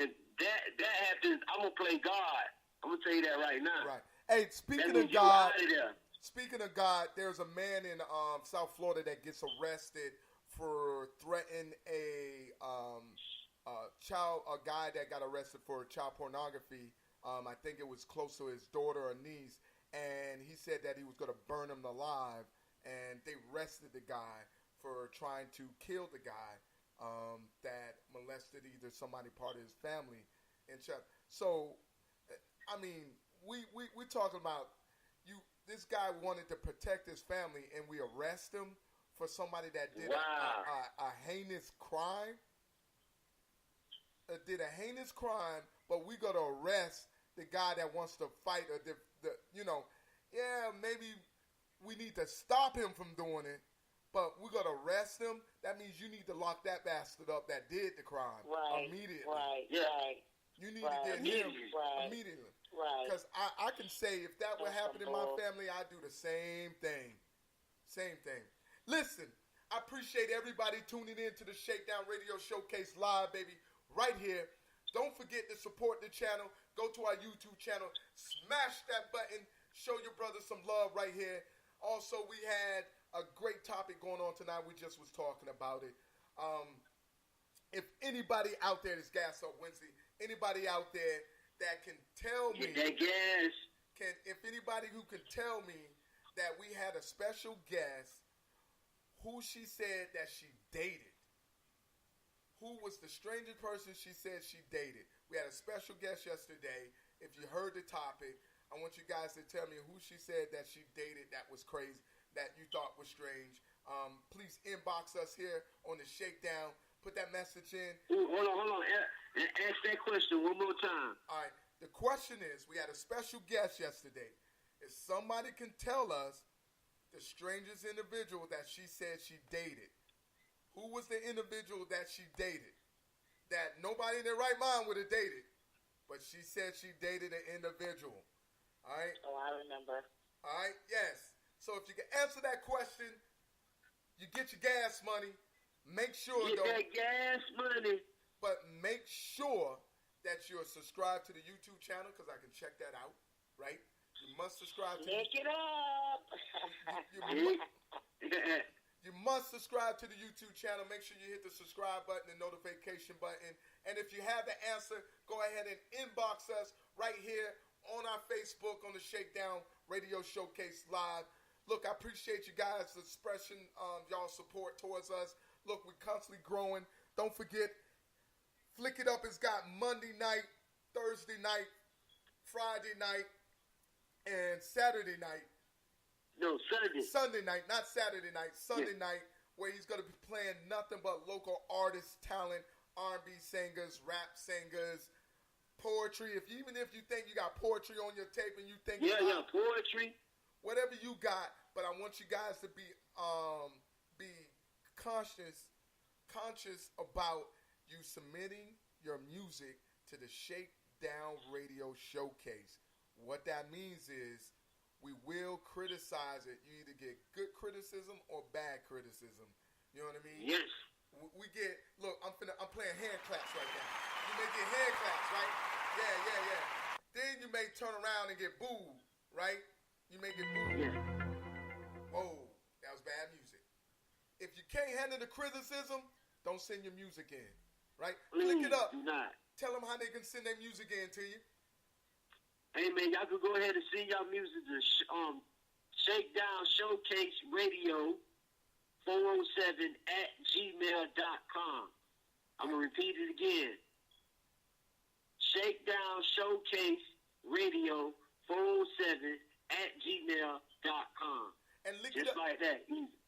if that happens, I'm gonna play God. I'm gonna tell you that right now. Right. Hey, speaking of God, there's a man in South Florida that gets arrested for threatening a guy that got arrested for child pornography. I think it was close to his daughter or niece, and he said that he was going to burn him alive, and they arrested the guy for trying to kill the guy that molested either somebody part of his family. And so, I mean, we're talking about this guy wanted to protect his family, and we arrest him for somebody that did a heinous crime. Did a heinous crime, but we got to arrest the guy that wants to fight. Maybe we need to stop him from doing it, but we got to arrest him. That means you need to lock that bastard up that did the crime immediately. Right. You need to get him immediately. Right. Because I can say if that would happen in my family, I'd do the same thing. Same thing. Listen, I appreciate everybody tuning in to the Shakedown Radio Showcase Live, baby. Right here. Don't forget to support the channel. Go to our YouTube channel. Smash that button. Show your brother some love right here. Also, we had a great topic going on tonight. We just was talking about it. If anybody out there is Gas Up Wednesday, anybody out there that can tell me, if anybody who can tell me that we had a special guest who she said that she dated. Who was the strangest person she said she dated? We had a special guest yesterday. If you heard the topic, I want you guys to tell me who she said that she dated that was crazy, that you thought was strange. Please inbox us here on the Shakedown. Put that message in. Ooh, hold on. Ask that question one more time. All right. The question is, we had a special guest yesterday. If somebody can tell us the strangest individual that she said she dated, who was the individual that she dated that nobody in their right mind would have dated, but she said she dated an individual? All right? Oh, I remember. All right? Yes. So if you can answer that question, you get your gas money. Make sure, that gas money. But make sure that you're subscribed to the YouTube channel because I can check that out, right? You must subscribe to Make it up. You must subscribe to the YouTube channel. Make sure you hit the subscribe button and notification button. And if you have the answer, go ahead and inbox us right here on our Facebook on the Shakedown Radio Showcase Live. Look, I appreciate you guys expressing y'all support towards us. Look, we're constantly growing. Don't forget, Flick It Up has got Monday night, Thursday night, Friday night, and Saturday night. No, Sunday. Sunday night, not Saturday night. Sunday night, where he's going to be playing nothing but local artists, talent, R&B singers, rap singers, poetry. Even if you think you got poetry on your tape and you think poetry, whatever you got. But I want you guys to be be conscious about you submitting your music to the Shakedown Radio Showcase. What that means is we will criticize it. You either get good criticism or bad criticism. You know what I mean? Yes. We get, look, I'm playing hand claps right now. You may get hand claps, right? Yeah. Then you may turn around and get booed, right? You may get booed. Yeah. Oh, that was bad music. If you can't handle the criticism, don't send your music in, right? Please Click it up. do not. Tell them how they can send their music in to you. Hey, man, y'all can go ahead and send y'all music to Shakedown Showcase Radio 407@gmail.com. I'm going to repeat it again. Shakedown Showcase Radio 407@gmail.com. And link Just it up, like that.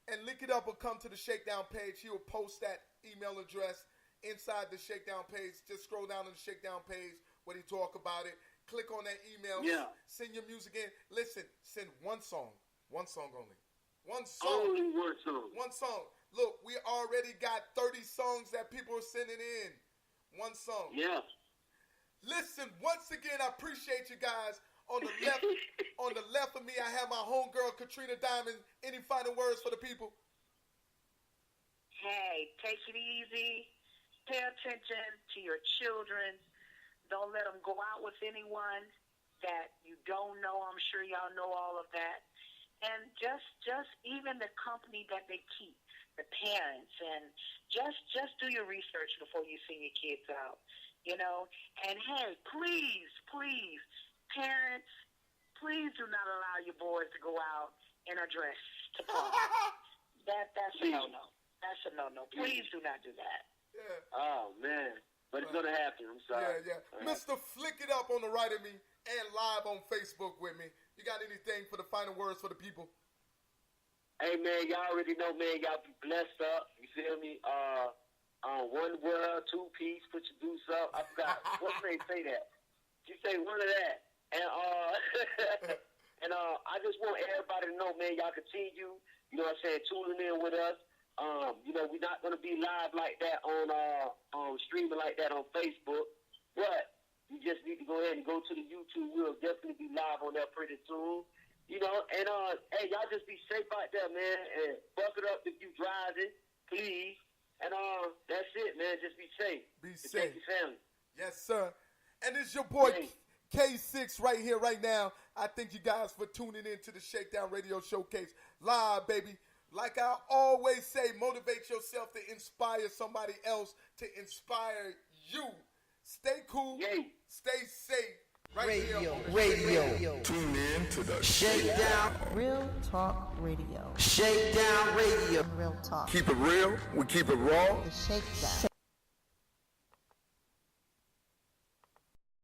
and link it up or come to the Shakedown page. He will post that email address inside the Shakedown page. Just scroll down to the Shakedown page when he talk about it. Click on that email. Yeah. Send your music in. Listen, send one song only. One song. Only one song. One song. Look, we already got 30 songs that people are sending in. One song. Yeah. Listen, once again, I appreciate you guys. On the left, on the left of me, I have my homegirl Katrina Diamond. Any final words for the people? Hey, take it easy. Pay attention to your children. Don't let them go out with anyone that you don't know. I'm sure y'all know all of that. And just even the company that they keep, the parents, and just do your research before you send your kids out. You know, and hey, please, parents, please do not allow your boys to go out in a dress to party. That's a no-no. That's a no-no. Please do not do that. Yeah. Oh, man. But it's going to happen. I'm sorry. Yeah. Mr. Flick It Up on the right of me and live on Facebook with me. You got anything for the final words for the people? Hey, man, y'all already know, man, y'all be blessed up. You feel me? One world, two piece, put your deuce up. I forgot. What they say that? You say one of that. And I just want everybody to know, man, y'all continue, you know what I'm saying, tuning in with us. You know, we're not going to be live like that on streaming like that on Facebook. But you just need to go ahead and go to the YouTube. We'll definitely be live on there pretty soon. You know, and hey, y'all just be safe out there, man. And buckle up if you driving, please. And that's it, man. Just be safe. Be safe. Protect your family. Yes, sir. And it's your boy K6 right here, right now. I thank you guys for tuning in to the Shakedown Radio Showcase live, baby. Like I always say, motivate yourself to inspire somebody else to inspire you. Stay cool. Stay safe. Right Radio. Tune in to the Shakedown. Real Talk Radio. Shakedown Radio. Real Talk. Keep it real. We keep it raw. The Shakedown.